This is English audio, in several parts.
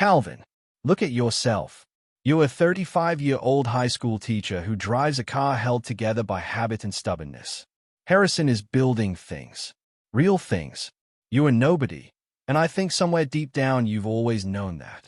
Calvin, look at yourself. You're a 35-year-old high school teacher who drives a car held together by habit and stubbornness. Harrison is building things. Real things. You're a nobody, and I think somewhere deep down you've always known that.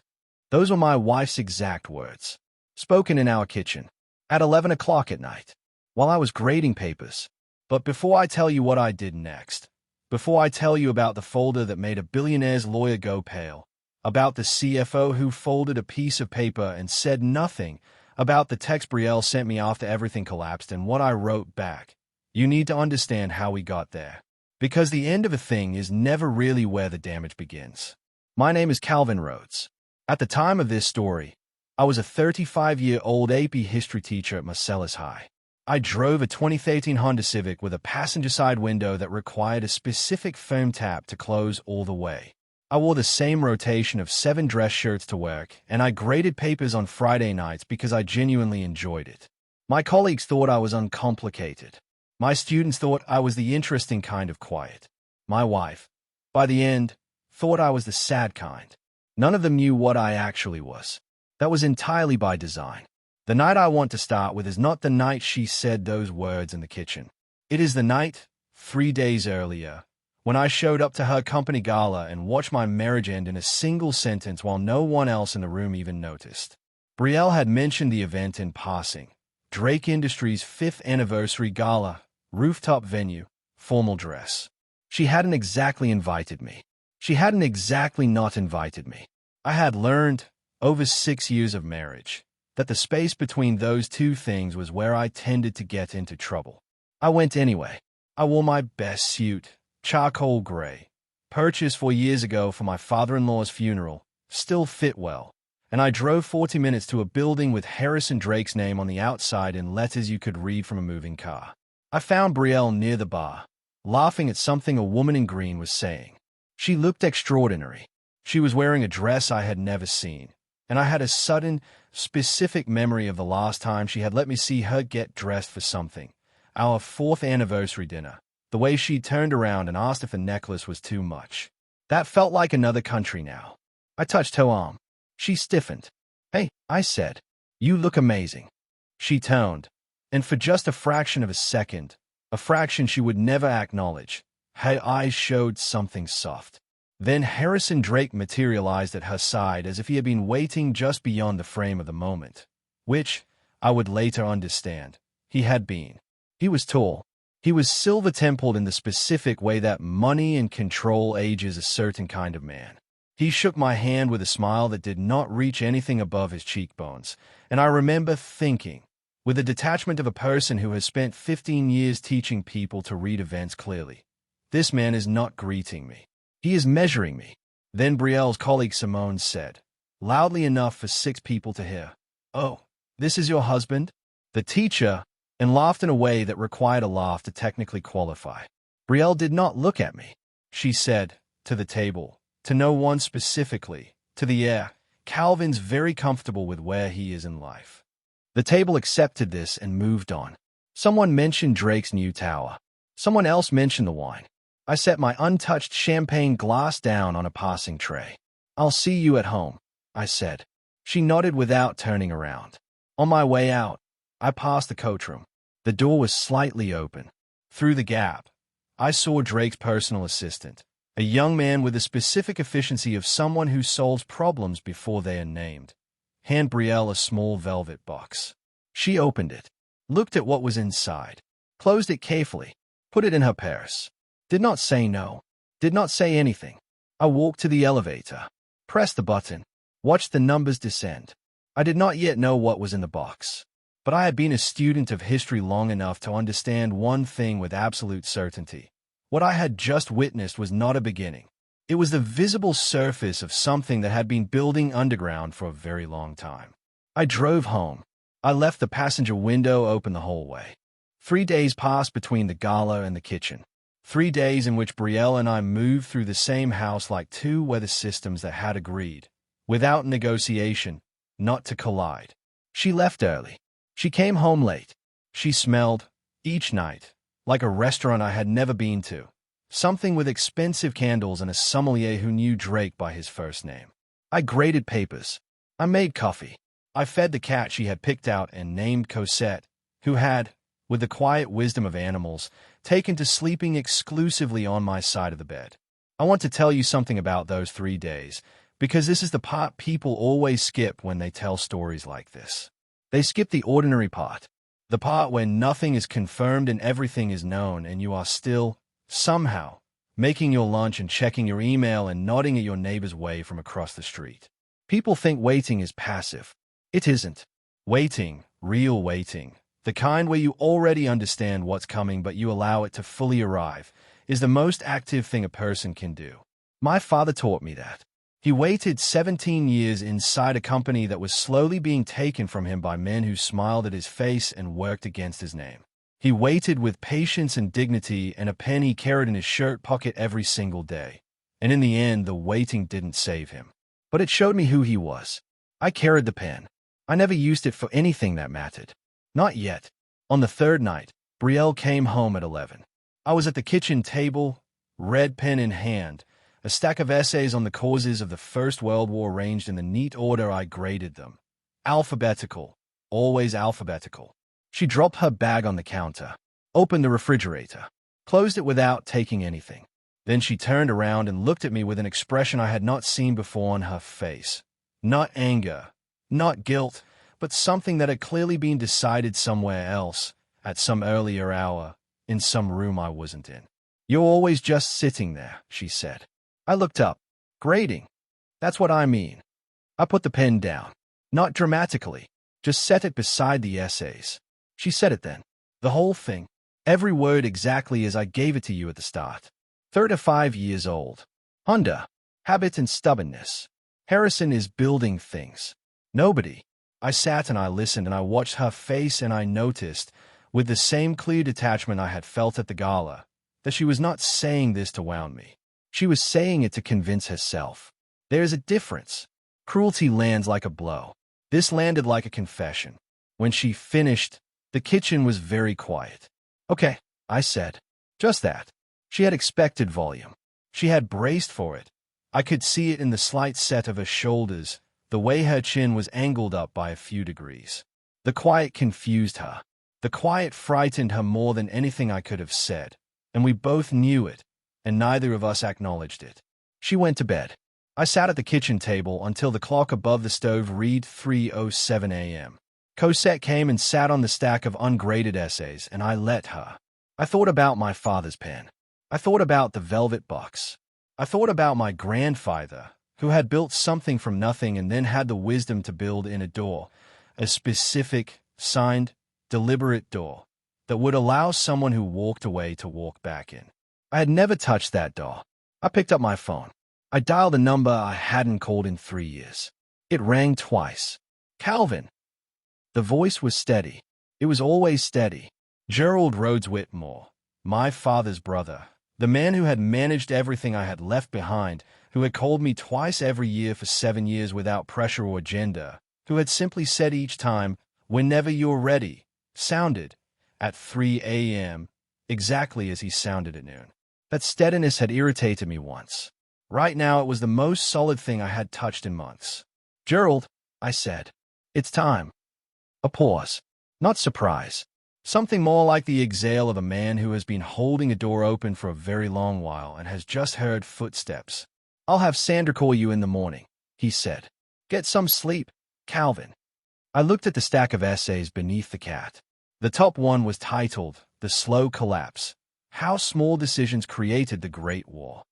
Those were my wife's exact words, spoken in our kitchen, at 11 o'clock at night, while I was grading papers. But before I tell you what I did next, before I tell you about the folder that made a billionaire's lawyer go pale, about the CFO who folded a piece of paper and said nothing, about the text Brielle sent me after everything collapsed and what I wrote back, you need to understand how we got there. Because the end of a thing is never really where the damage begins. My name is Calvin Rhodes. At the time of this story, I was a 35-year-old AP history teacher at Marcellus High. I drove a 2013 Honda Civic with a passenger side window that required a specific foam tap to close all the way. I wore the same rotation of 7 dress shirts to work, and I graded papers on Friday nights because I genuinely enjoyed it. My colleagues thought I was uncomplicated. My students thought I was the interesting kind of quiet. My wife, by the end, thought I was the sad kind. None of them knew what I actually was. That was entirely by design. The night I want to start with is not the night she said those words in the kitchen. It is the night, 3 days earlier, when I showed up to her company gala and watched my marriage end in a single sentence while no one else in the room even noticed. Brielle had mentioned the event in passing. Drake Industries' 5th anniversary gala, rooftop venue, formal dress. She hadn't exactly invited me. She hadn't exactly not invited me. I had learned, over 6 years of marriage, that the space between those two things was where I tended to get into trouble. I went anyway. I wore my best suit, charcoal gray, purchased 4 years ago for my father-in-law's funeral, still fit well, and I drove 40 minutes to a building with Harrison Drake's name on the outside in letters you could read from a moving car. I found Brielle near the bar, laughing at something a woman in green was saying. She looked extraordinary. She was wearing a dress I had never seen, and I had a sudden, specific memory of the last time she had let me see her get dressed for something, our 4th anniversary dinner. The way she turned around and asked if the necklace was too much. That felt like another country now. I touched her arm. She stiffened. "Hey," I said. "You look amazing." She toned, and for just a fraction of a second, a fraction she would never acknowledge, her eyes showed something soft. Then Harrison Drake materialized at her side as if he had been waiting just beyond the frame of the moment, which, I would later understand, he had been. He was tall. He was silver-templed in the specific way that money and control ages a certain kind of man. He shook my hand with a smile that did not reach anything above his cheekbones, and I remember thinking, with the detachment of a person who has spent 15 years teaching people to read events clearly, this man is not greeting me. He is measuring me. Then Brielle's colleague Simone said, loudly enough for 6 people to hear, "Oh, this is your husband?" The teacher, and laughed in a way that required a laugh to technically qualify. Brielle did not look at me. She said, to the table, to no one specifically, to the air, "Calvin's very comfortable with where he is in life." The table accepted this and moved on. Someone mentioned Drake's new tower. Someone else mentioned the wine. I set my untouched champagne glass down on a passing tray. "I'll see you at home," I said. She nodded without turning around. On my way out, I passed the courtroom. The door was slightly open. Through the gap, I saw Drake's personal assistant, a young man with the specific efficiency of someone who solves problems before they are named, hand Brielle a small velvet box. She opened it, looked at what was inside, closed it carefully, put it in her purse. Did not say no, did not say anything. I walked to the elevator, pressed the button, watched the numbers descend. I did not yet know what was in the box, but I had been a student of history long enough to understand one thing with absolute certainty. What I had just witnessed was not a beginning. It was the visible surface of something that had been building underground for a very long time. I drove home. I left the passenger window open the whole way. 3 days passed between the gala and the kitchen. 3 days in which Brielle and I moved through the same house like two weather systems that had agreed, without negotiation, not to collide. She left early. She came home late. She smelled, each night, like a restaurant I had never been to, something with expensive candles and a sommelier who knew Drake by his first name. I graded papers. I made coffee. I fed the cat she had picked out and named Cosette, who had, with the quiet wisdom of animals, taken to sleeping exclusively on my side of the bed. I want to tell you something about those 3 days, because this is the part people always skip when they tell stories like this. They skip the ordinary part, the part where nothing is confirmed and everything is known, and you are still, somehow, making your lunch and checking your email and nodding at your neighbor's wave from across the street. People think waiting is passive. It isn't. Waiting, real waiting, the kind where you already understand what's coming but you allow it to fully arrive, is the most active thing a person can do. My father taught me that. He waited 17 years inside a company that was slowly being taken from him by men who smiled at his face and worked against his name. He waited with patience and dignity, and a pen he carried in his shirt pocket every single day. And in the end, the waiting didn't save him. But it showed me who he was. I carried the pen. I never used it for anything that mattered. Not yet. On the third night, Brielle came home at 11. I was at the kitchen table, red pen in hand, a stack of essays on the causes of the First World War arranged in the neat order I graded them. Alphabetical. Always alphabetical. She dropped her bag on the counter, opened the refrigerator, closed it without taking anything. Then she turned around and looked at me with an expression I had not seen before on her face. Not anger, not guilt, but something that had clearly been decided somewhere else, at some earlier hour, in some room I wasn't in. "You're always just sitting there," she said. I looked up. "Grading. That's what I mean." I put the pen down. Not dramatically. Just set it beside the essays. She said it then. The whole thing. Every word exactly as I gave it to you at the start. 35 years old. Under. Habit and stubbornness. Harrison is building things. Nobody. I sat and I listened and I watched her face and I noticed, with the same clear detachment I had felt at the gala, that she was not saying this to wound me. She was saying it to convince herself. There's a difference. Cruelty lands like a blow. This landed like a confession. When she finished, the kitchen was very quiet. "Okay," I said. Just that. She had expected volume. She had braced for it. I could see it in the slight set of her shoulders, the way her chin was angled up by a few degrees. The quiet confused her. The quiet frightened her more than anything I could have said, and we both knew it, and neither of us acknowledged it. She went to bed. I sat at the kitchen table until the clock above the stove read 3:07 a.m. Cosette came and sat on the stack of ungraded essays, and I let her. I thought about my father's pen. I thought about the velvet box. I thought about my grandfather, who had built something from nothing and then had the wisdom to build in a door, a specific, signed, deliberate door, that would allow someone who walked away to walk back in. I had never touched that door. I picked up my phone. I dialed a number I hadn't called in 3 years. It rang twice. "Calvin." The voice was steady. It was always steady. Gerald Rhodes Whitmore, my father's brother, the man who had managed everything I had left behind, who had called me twice every year for 7 years without pressure or agenda, who had simply said each time, "Whenever you're ready," sounded, at 3 a.m., exactly as he sounded at noon. That steadiness had irritated me once. Right now it was the most solid thing I had touched in months. "Gerald," I said, "it's time." A pause. Not surprise. Something more like the exhale of a man who has been holding a door open for a very long while and has just heard footsteps. "I'll have Sandra call you in the morning," he said. "Get some sleep, Calvin." I looked at the stack of essays beneath the cat. The top one was titled, "The Slow Collapse: How Small Decisions Created the Great War."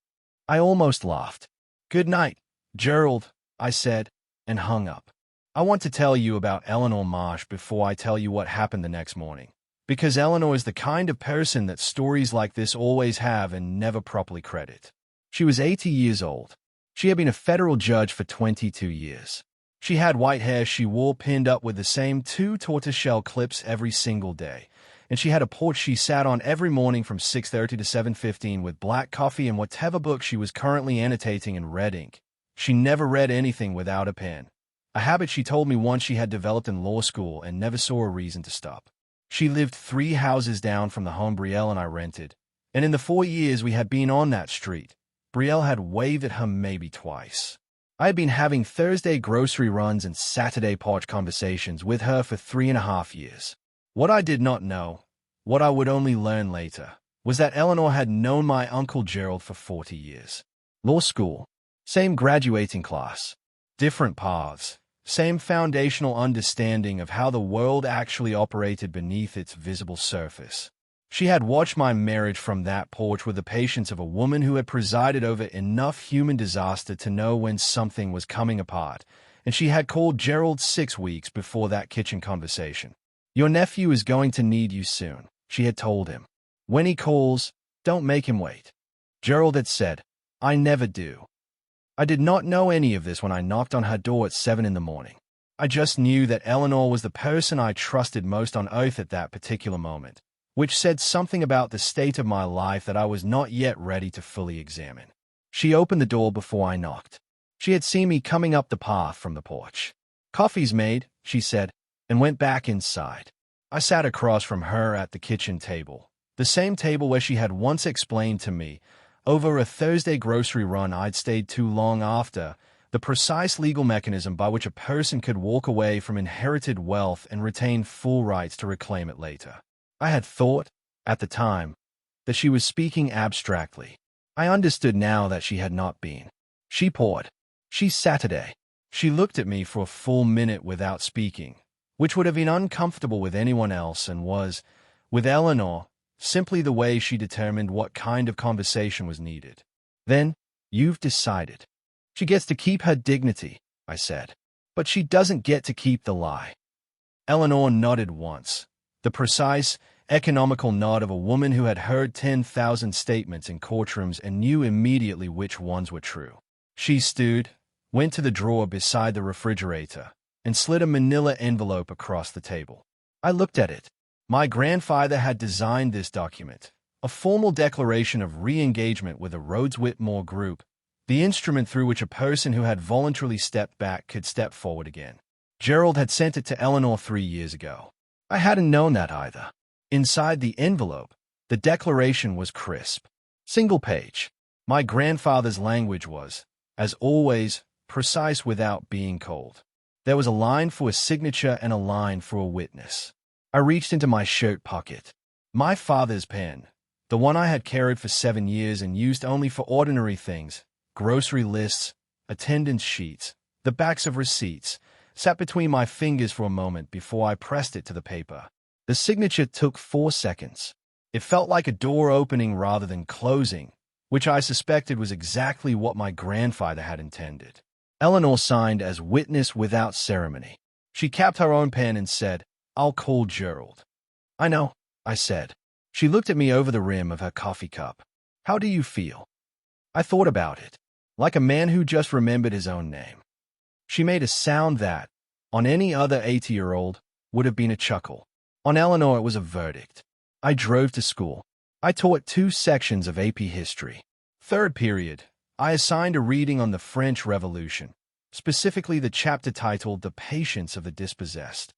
I almost laughed. "Good night, Gerald," I said, and hung up. I want to tell you about Eleanor Marsh before I tell you what happened the next morning, because Eleanor is the kind of person that stories like this always have and never properly credit. She was 80 years old. She had been a federal judge for 22 years. She had white hair she wore pinned up with the same 2 tortoiseshell clips every single day, and she had a porch she sat on every morning from 6:30 to 7:15 with black coffee and whatever book she was currently annotating in red ink. She never read anything without a pen, a habit she told me once she had developed in law school and never saw a reason to stop. She lived 3 houses down from the home Brielle and I rented, and in the 4 years we had been on that street, Brielle had waved at her maybe twice. I had been having Thursday grocery runs and Saturday porch conversations with her for 3.5 years. What I did not know, what I would only learn later, was that Eleanor had known my Uncle Gerald for 40 years. Law school, same graduating class, different paths, same foundational understanding of how the world actually operated beneath its visible surface. She had watched my marriage from that porch with the patience of a woman who had presided over enough human disaster to know when something was coming apart, and she had called Gerald 6 weeks before that kitchen conversation. "Your nephew is going to need you soon," she had told him. "When he calls, don't make him wait." Gerald had said, "I never do." I did not know any of this when I knocked on her door at 7 in the morning. I just knew that Eleanor was the person I trusted most on earth at that particular moment, which said something about the state of my life that I was not yet ready to fully examine. She opened the door before I knocked. She had seen me coming up the path from the porch. "Coffee's made," she said, and went back inside. I sat across from her at the kitchen table, the same table where she had once explained to me, over a Thursday grocery run I'd stayed too long after, the precise legal mechanism by which a person could walk away from inherited wealth and retain full rights to reclaim it later. I had thought, at the time, that she was speaking abstractly. I understood now that she had not been. She poured. "She's Saturday." She looked at me for a full minute without speaking, which would have been uncomfortable with anyone else and was, with Eleanor, simply the way she determined what kind of conversation was needed. "Then, you've decided. She gets to keep her dignity," I said. "But she doesn't get to keep the lie." Eleanor nodded once, the precise, economical nod of a woman who had heard 10,000 statements in courtrooms and knew immediately which ones were true. She stood, went to the drawer beside the refrigerator, and slid a manila envelope across the table. I looked at it. My grandfather had designed this document, a formal declaration of re-engagement with the Rhodes Whitmore Group, the instrument through which a person who had voluntarily stepped back could step forward again. Gerald had sent it to Eleanor 3 years ago. I hadn't known that either. Inside the envelope, the declaration was crisp. Single page. My grandfather's language was, as always, precise without being cold. There was a line for a signature and a line for a witness. I reached into my shirt pocket. My father's pen, the one I had carried for 7 years and used only for ordinary things, grocery lists, attendance sheets, the backs of receipts, sat between my fingers for a moment before I pressed it to the paper. The signature took 4 seconds. It felt like a door opening rather than closing, which I suspected was exactly what my grandfather had intended. Eleanor signed as witness without ceremony. She capped her own pen and said, "I'll call Gerald." "I know," I said. She looked at me over the rim of her coffee cup. "How do you feel?" I thought about it, like a man who just remembered his own name. She made a sound that, on any other 80-year-old, would have been a chuckle. On Eleanor, it was a verdict. I drove to school. I taught 2 sections of AP history. Third period, I assigned a reading on the French Revolution, specifically the chapter titled The Patience of the Dispossessed.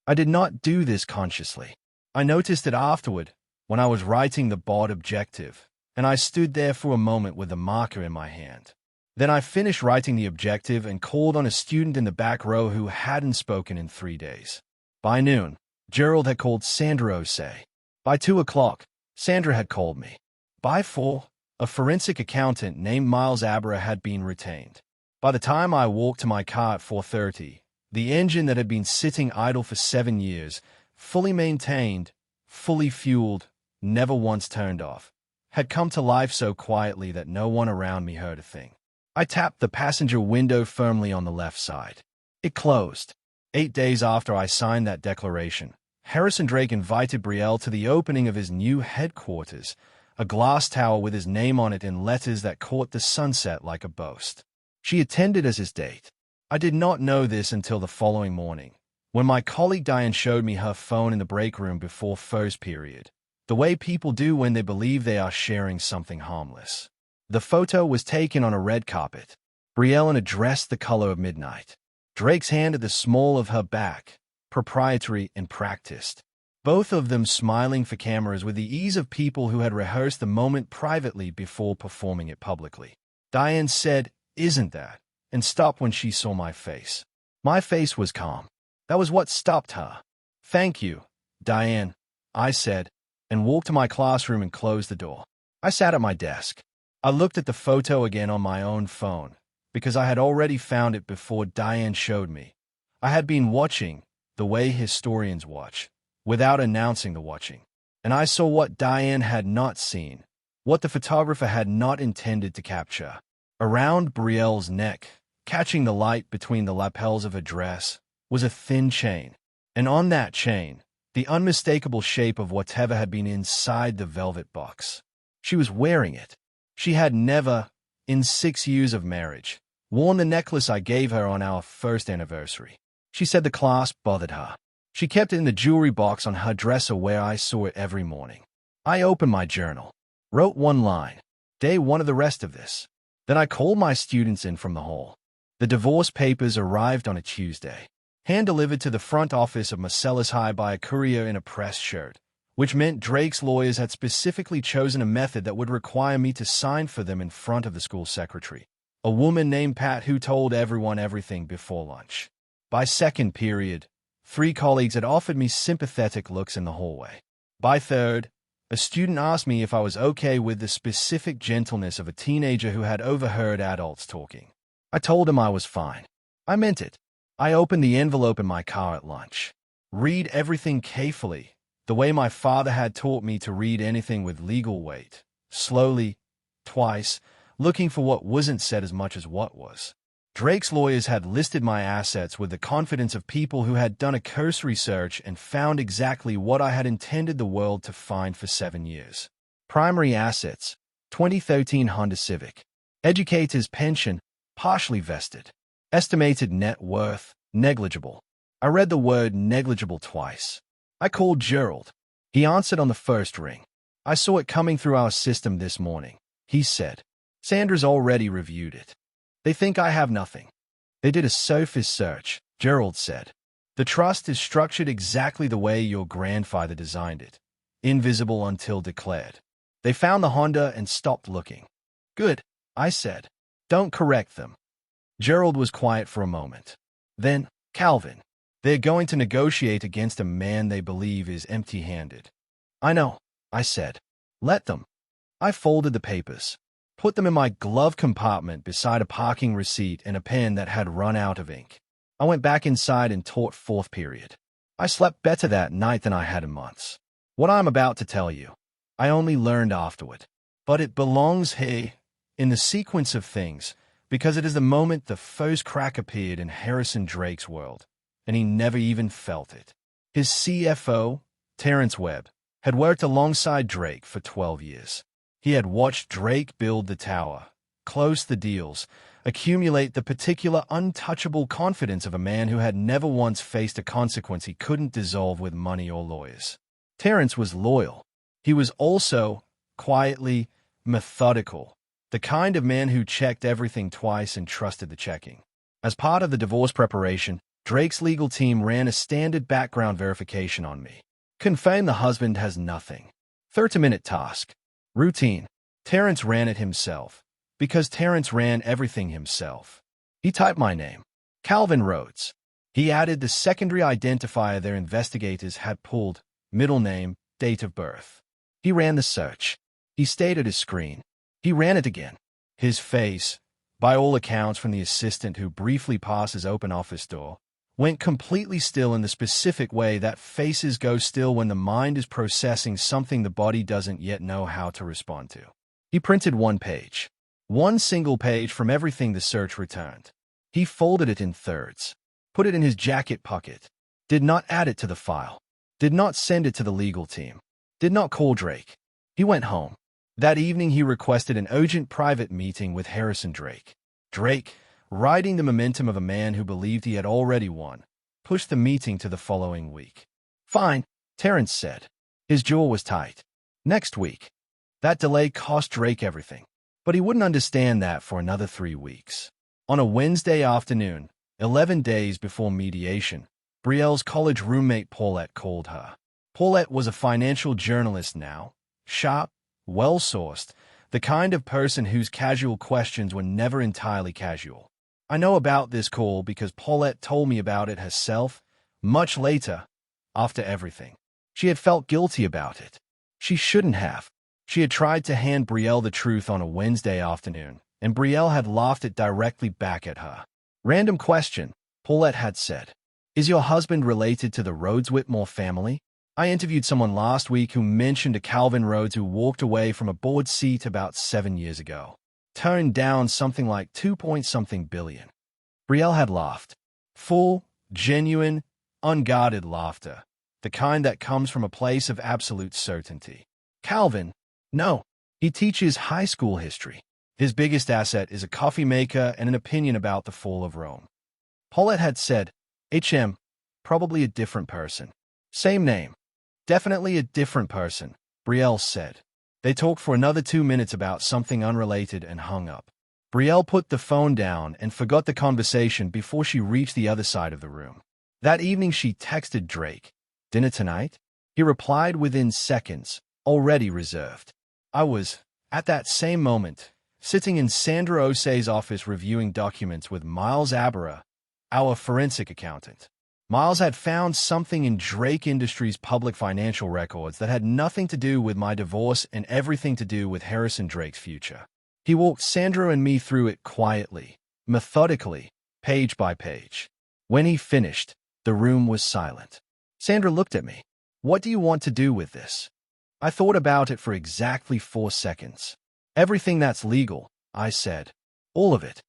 I did not do this consciously. I noticed it afterward, when I was writing the board objective, and I stood there for a moment with a marker in my hand. Then I finished writing the objective and called on a student in the back row who hadn't spoken in 3 days. By noon, Gerald had called Sandra Osei. By 2 o'clock, Sandra had called me. By 4, a forensic accountant named Miles Abra had been retained. By the time I walked to my car at 4:30, the engine that had been sitting idle for 7 years, fully maintained, fully fueled, never once turned off, had come to life so quietly that no one around me heard a thing. I tapped the passenger window firmly on the left side. It closed. 8 days after I signed that declaration, Harrison Drake invited Brielle to the opening of his new headquarters, a glass tower with his name on it in letters that caught the sunset like a boast. She attended as his date. I did not know this until the following morning, when my colleague Diane showed me her phone in the break room before first period, the way people do when they believe they are sharing something harmless. The photo was taken on a red carpet, Brielle in a dress the color of midnight. Drake's hand at the small of her back, proprietary and practiced. Both of them smiling for cameras with the ease of people who had rehearsed the moment privately before performing it publicly. Diane said, "Isn't that?" and stopped when she saw my face. My face was calm. That was what stopped her. "Thank you, Diane," I said, and walked to my classroom and closed the door. I sat at my desk. I looked at the photo again on my own phone, because I had already found it before Diane showed me. I had been watching, the way historians watch, without announcing the watching. And I saw what Diane had not seen, what the photographer had not intended to capture. Around Brielle's neck, catching the light between the lapels of her dress, was a thin chain. And on that chain, the unmistakable shape of whatever had been inside the velvet box. She was wearing it. She had never, in 6 years of marriage, worn the necklace I gave her on our first anniversary. She said the clasp bothered her. She kept it in the jewelry box on her dresser where I saw it every morning. I opened my journal, wrote one line, day one of the rest of this. Then I called my students in from the hall. The divorce papers arrived on a Tuesday, hand-delivered to the front office of Marcellus High by a courier in a press shirt, which meant Drake's lawyers had specifically chosen a method that would require me to sign for them in front of the school secretary, a woman named Pat who told everyone everything before lunch. By second period, 3 colleagues had offered me sympathetic looks in the hallway. By third, a student asked me if I was okay with the specific gentleness of a teenager who had overheard adults talking. I told him I was fine. I meant it. I opened the envelope in my car at lunch. Read everything carefully, the way my father had taught me to read anything with legal weight. Slowly, twice, looking for what wasn't said as much as what was. Drake's lawyers had listed my assets with the confidence of people who had done a cursory search and found exactly what I had intended the world to find for 7 years. Primary assets, 2013 Honda Civic. Educator's pension, partially vested. Estimated net worth, negligible. I read the word negligible twice. I called Gerald. He answered on the first ring. "I saw it coming through our system this morning," he said. "Sandra's already reviewed it. They think I have nothing." "They did a surface search," Gerald said. "The trust is structured exactly the way your grandfather designed it, invisible until declared. They found the Honda and stopped looking." "Good," I said. "Don't correct them." Gerald was quiet for a moment. Then, "Calvin, they're going to negotiate against a man they believe is empty-handed." "I know," I said. "Let them." I folded the papers, put them in my glove compartment beside a parking receipt and a pen that had run out of ink. I went back inside and taught fourth period. I slept better that night than I had in months. What I'm about to tell you, I only learned afterward. But it belongs here, in the sequence of things, because it is the moment the first crack appeared in Harrison Drake's world, and he never even felt it. His CFO, Terrence Webb, had worked alongside Drake for 12 years. He had watched Drake build the tower, close the deals, accumulate the particular untouchable confidence of a man who had never once faced a consequence he couldn't dissolve with money or lawyers. Terrence was loyal. He was also, quietly, methodical, the kind of man who checked everything twice and trusted the checking. As part of the divorce preparation, Drake's legal team ran a standard background verification on me. Confirm the husband has nothing. 30-minute task. Routine. Terrence ran it himself, because Terrence ran everything himself. He typed my name, Calvin Rhodes. He added the secondary identifier their investigators had pulled, middle name, date of birth. He ran the search. He stayed at his screen. He ran it again. His face, by all accounts from the assistant who briefly passed his open office door, went completely still in the specific way that faces go still when the mind is processing something the body doesn't yet know how to respond to. He printed one page. One single page from everything the search returned. He folded it in thirds, put it in his jacket pocket, did not add it to the file, did not send it to the legal team, did not call Drake. He went home. That evening he requested an urgent private meeting with Harrison Drake. Drake, riding the momentum of a man who believed he had already won, pushed the meeting to the following week. "Fine," Terrence said. His jaw was tight. "Next week." That delay cost Drake everything. But he wouldn't understand that for another 3 weeks. On a Wednesday afternoon, 11 days before mediation, Brielle's college roommate Paulette called her. Paulette was a financial journalist now, sharp, well-sourced, the kind of person whose casual questions were never entirely casual. I know about this call because Paulette told me about it herself, much later, after everything. She had felt guilty about it. She shouldn't have. She had tried to hand Brielle the truth on a Wednesday afternoon, and Brielle had laughed it directly back at her. Random question, Paulette had said. Is your husband related to the Rhodes Whitmore family? I interviewed someone last week who mentioned a Calvin Rhodes who walked away from a board seat about 7 years ago. Turned down something like 2-point-something billion. Brielle had laughed. Full, genuine, unguarded laughter. The kind that comes from a place of absolute certainty. Calvin? No. He teaches high school history. His biggest asset is a coffee maker and an opinion about the fall of Rome. Paulette had said, HM, probably a different person. Same name. Definitely a different person, Brielle said. They talked for another 2 minutes about something unrelated and hung up. Brielle put the phone down and forgot the conversation before she reached the other side of the room. That evening she texted Drake. Dinner tonight? He replied within seconds, already reserved. I was, at that same moment, sitting in Sandra Osei's office reviewing documents with Miles Abera, our forensic accountant. Miles had found something in Drake Industries' public financial records that had nothing to do with my divorce and everything to do with Harrison Drake's future. He walked Sandra and me through it quietly, methodically, page by page. When he finished, the room was silent. Sandra looked at me. What do you want to do with this? I thought about it for exactly 4 seconds. Everything that's legal, I said. All of it.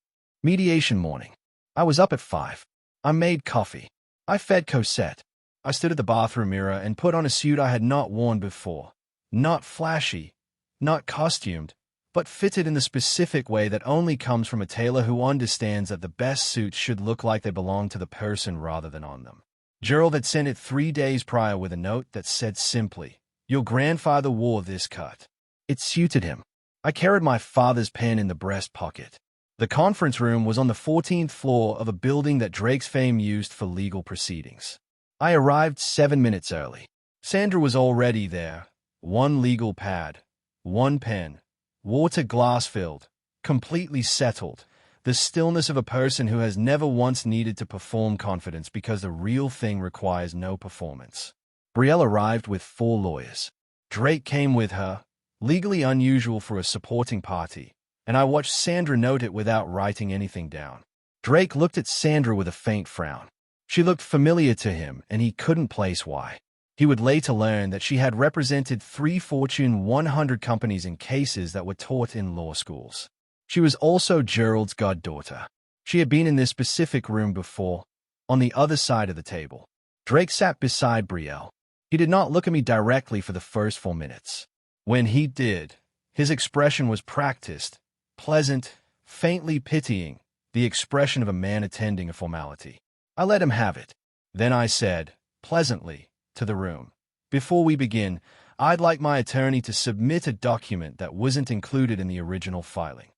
Mediation morning. I was up at 5. I made coffee. I fed Cosette. I stood at the bathroom mirror and put on a suit I had not worn before. Not flashy, not costumed, but fitted in the specific way that only comes from a tailor who understands that the best suits should look like they belong to the person rather than on them. Gerald had sent it 3 days prior with a note that said simply, "Your grandfather wore this cut." It suited him. I carried my father's pen in the breast pocket. The conference room was on the 14th floor of a building that Drake's fame used for legal proceedings. I arrived 7 minutes early. Sandra was already there. 1 legal pad, 1 pen, water glass-filled, completely settled, the stillness of a person who has never once needed to perform confidence because the real thing requires no performance. Brielle arrived with 4 lawyers. Drake came with her, legally unusual for a supporting party, and I watched Sandra note it without writing anything down. Drake looked at Sandra with a faint frown. She looked familiar to him, and he couldn't place why. He would later learn that she had represented 3 Fortune 100 companies in cases that were taught in law schools. She was also Gerald's goddaughter. She had been in this specific room before, on the other side of the table. Drake sat beside Brielle. He did not look at me directly for the first 4 minutes. When he did, his expression was practiced, pleasant, faintly pitying, the expression of a man attending a formality. I let him have it. Then I said, pleasantly, to the room, "Before we begin, I'd like my attorney to submit a document that wasn't included in the original filing."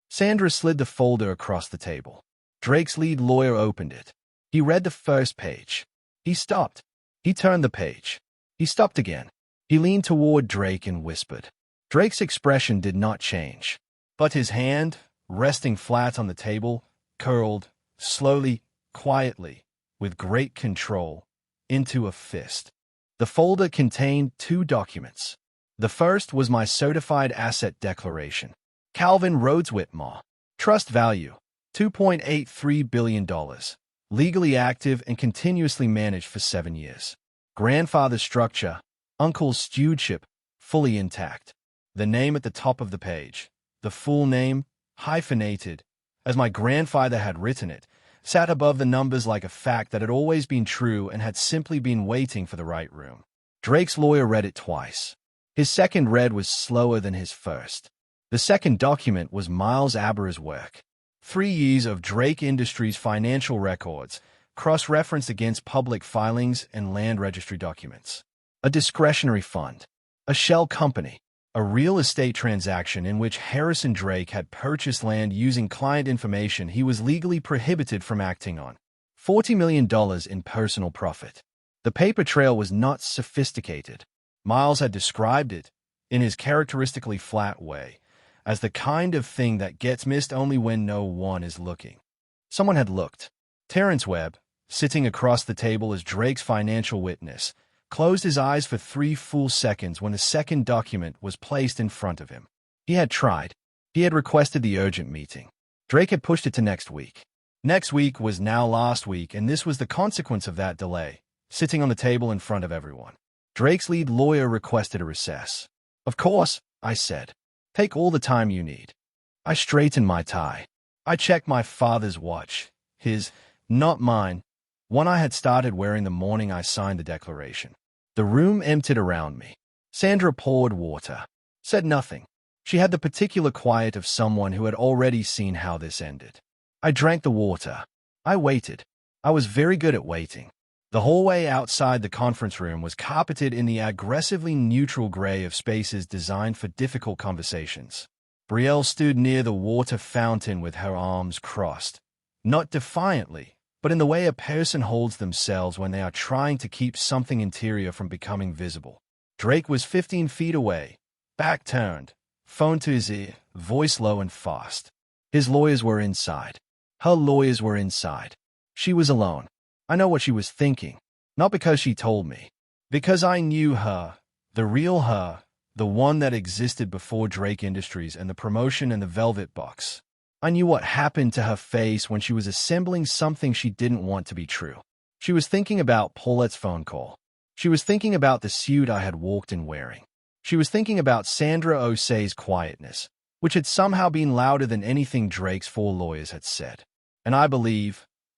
Sandra slid the folder across the table. Drake's lead lawyer opened it. He read the first page. He stopped. He turned the page. He stopped again. He leaned toward Drake and whispered. Drake's expression did not change, but his hand, resting flat on the table, curled, slowly, quietly, with great control, into a fist. The folder contained 2 documents. The first was my certified asset declaration. Calvin Rhodes Whitmore. Trust value, $2.83 billion. Legally active and continuously managed for 7 years. Grandfather's structure, uncle's stewardship, fully intact. The name at the top of the page, the full name, hyphenated, as my grandfather had written it, sat above the numbers like a fact that had always been true and had simply been waiting for the right room. Drake's lawyer read it twice. His second read was slower than his first. The second document was Miles Abera's work. 3 years of Drake Industries financial records, cross-referenced against public filings and land registry documents. A discretionary fund. A shell company. A real estate transaction in which Harrison Drake had purchased land using client information he was legally prohibited from acting on. $40 million in personal profit. The paper trail was not sophisticated. Miles had described it, in his characteristically flat way, as the kind of thing that gets missed only when no one is looking. Someone had looked. Terrence Webb, sitting across the table as Drake's financial witness, closed his eyes for 3 full seconds when the second document was placed in front of him. He had tried. He had requested the urgent meeting. Drake had pushed it to next week. Next week was now last week, and this was the consequence of that delay, sitting on the table in front of everyone. Drake's lead lawyer requested a recess. "Of course," I said. "Take all the time you need." I straightened my tie. I checked my father's watch. His, not mine, one I had started wearing the morning I signed the declaration. The room emptied around me. Sandra poured water. Said nothing. She had the particular quiet of someone who had already seen how this ended. I drank the water. I waited. I was very good at waiting. The hallway outside the conference room was carpeted in the aggressively neutral gray of spaces designed for difficult conversations. Brielle stood near the water fountain with her arms crossed. Not defiantly, but in the way a person holds themselves when they are trying to keep something interior from becoming visible. Drake was 15 feet away, back turned, phone to his ear, voice low and fast. His lawyers were inside. Her lawyers were inside. She was alone. I know what she was thinking, not because she told me, because I knew her, the real her, the one that existed before Drake Industries and the promotion and the velvet box. I knew what happened to her face when she was assembling something she didn't want to be true. She was thinking about Paulette's phone call. She was thinking about the suit I had walked in wearing. She was thinking about Sandra Osei's quietness, which had somehow been louder than anything Drake's 4 lawyers had said. And I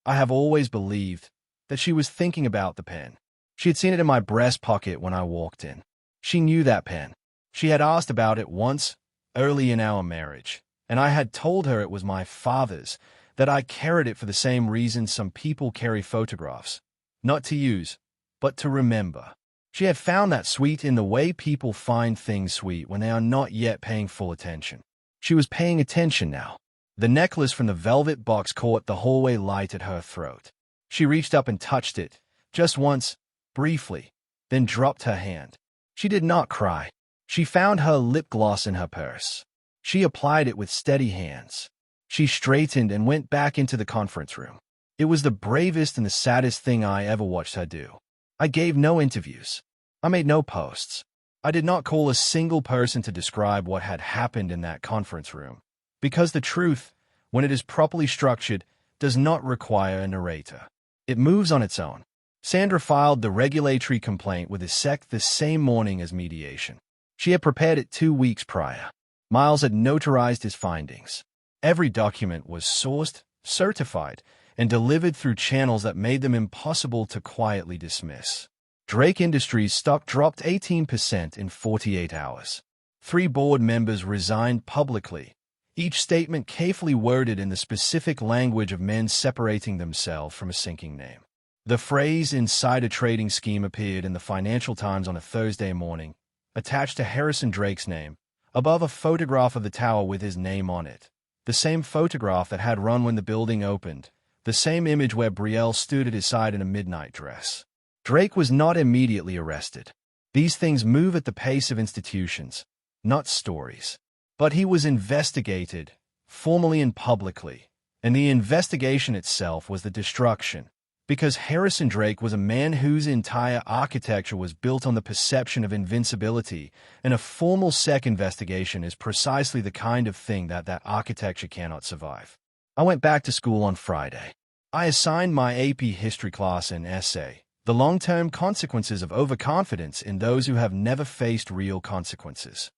have always believed, that she was thinking about the pen. She had seen it in my breast pocket when I walked in. She knew that pen. She had asked about it once, early in our marriage, and I had told her it was my father's, that I carried it for the same reason some people carry photographs. Not to use, but to remember. She had found that sweet in the way people find things sweet when they are not yet paying full attention. She was paying attention now. The necklace from the velvet box caught the hallway light at her throat. She reached up and touched it, just once, briefly, then dropped her hand. She did not cry. She found her lip gloss in her purse. She applied it with steady hands. She straightened and went back into the conference room. It was the bravest and the saddest thing I ever watched her do. I gave no interviews. I made no posts. I did not call a single person to describe what had happened in that conference room, because the truth, when it is properly structured, does not require a narrator. It moves on its own. Sandra filed the regulatory complaint with the SEC the same morning as mediation. She had prepared it 2 weeks prior. Miles had notarized his findings. Every document was sourced, certified, and delivered through channels that made them impossible to quietly dismiss. Drake Industries stock dropped 18% in 48 hours. 3 board members resigned publicly, each statement carefully worded in the specific language of men separating themselves from a sinking name. The phrase insider trading scheme appeared in the Financial Times on a Thursday morning, attached to Harrison Drake's name, above a photograph of the tower with his name on it. The same photograph that had run when the building opened. The same image where Brielle stood at his side in a midnight dress. Drake was not immediately arrested. These things move at the pace of institutions, not stories. But he was investigated, formally and publicly, and the investigation itself was the destruction, because Harrison Drake was a man whose entire architecture was built on the perception of invincibility, and a formal SEC investigation is precisely the kind of thing that architecture cannot survive. I went back to school on Friday. I assigned my AP history class an essay, The Long-Term Consequences of Overconfidence in Those Who Have Never Faced Real Consequences.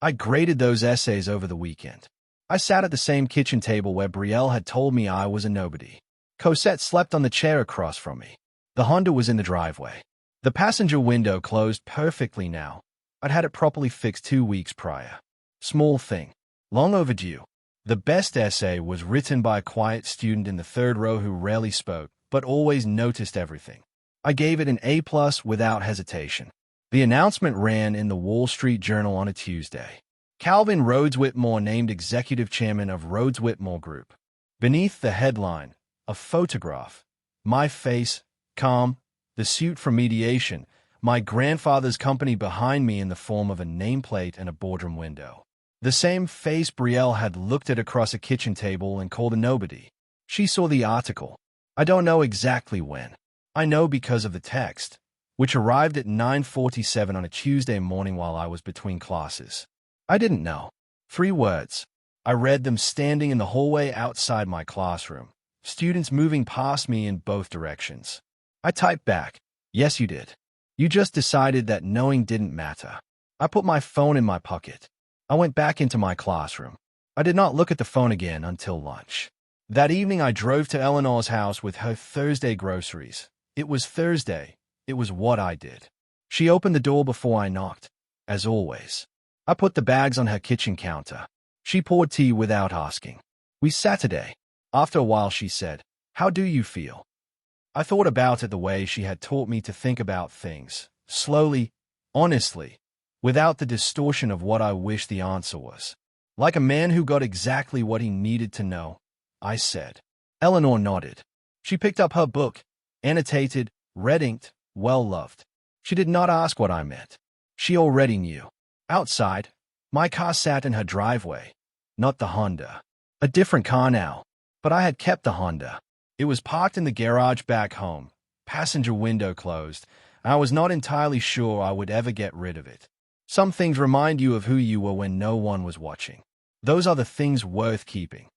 I graded those essays over the weekend. I sat at the same kitchen table where Brielle had told me I was a nobody. Cosette slept on the chair across from me. The Honda was in the driveway. The passenger window closed perfectly now. I'd had it properly fixed 2 weeks prior. Small thing. Long overdue. The best essay was written by a quiet student in the 3rd row who rarely spoke, but always noticed everything. I gave it an A+ without hesitation. The announcement ran in the Wall Street Journal on a Tuesday. Calvin Rhodes Whitmore named executive chairman of Rhodes Whitmore Group. Beneath the headline, a photograph. My face, calm, the suit for mediation, my grandfather's company behind me in the form of a nameplate and a boardroom window. The same face Brielle had looked at across a kitchen table and called a nobody. She saw the article. I don't know exactly when. I know because of the text, which arrived at 9:47 on a Tuesday morning while I was between classes. I didn't know. 3 words. I read them standing in the hallway outside my classroom, students moving past me in both directions. I typed back, "Yes, you did. You just decided that knowing didn't matter." I put my phone in my pocket. I went back into my classroom. I did not look at the phone again until lunch. That evening, I drove to Eleanor's house with her Thursday groceries. It was Thursday. It was what I did. She opened the door before I knocked, as always. I put the bags on her kitchen counter. She poured tea without asking. "We Saturday." After a while, she said, "How do you feel?" I thought about it the way she had taught me to think about things, slowly, honestly, without the distortion of what I wished the answer was. Like a man who got exactly what he needed to know, I said. Eleanor nodded. She picked up her book, annotated, red-inked, well-loved. She did not ask what I meant. She already knew. Outside, my car sat in her driveway, not the Honda. A different car now, but I had kept the Honda. It was parked in the garage back home, passenger window closed, and I was not entirely sure I would ever get rid of it. Some things remind you of who you were when no one was watching. Those are the things worth keeping.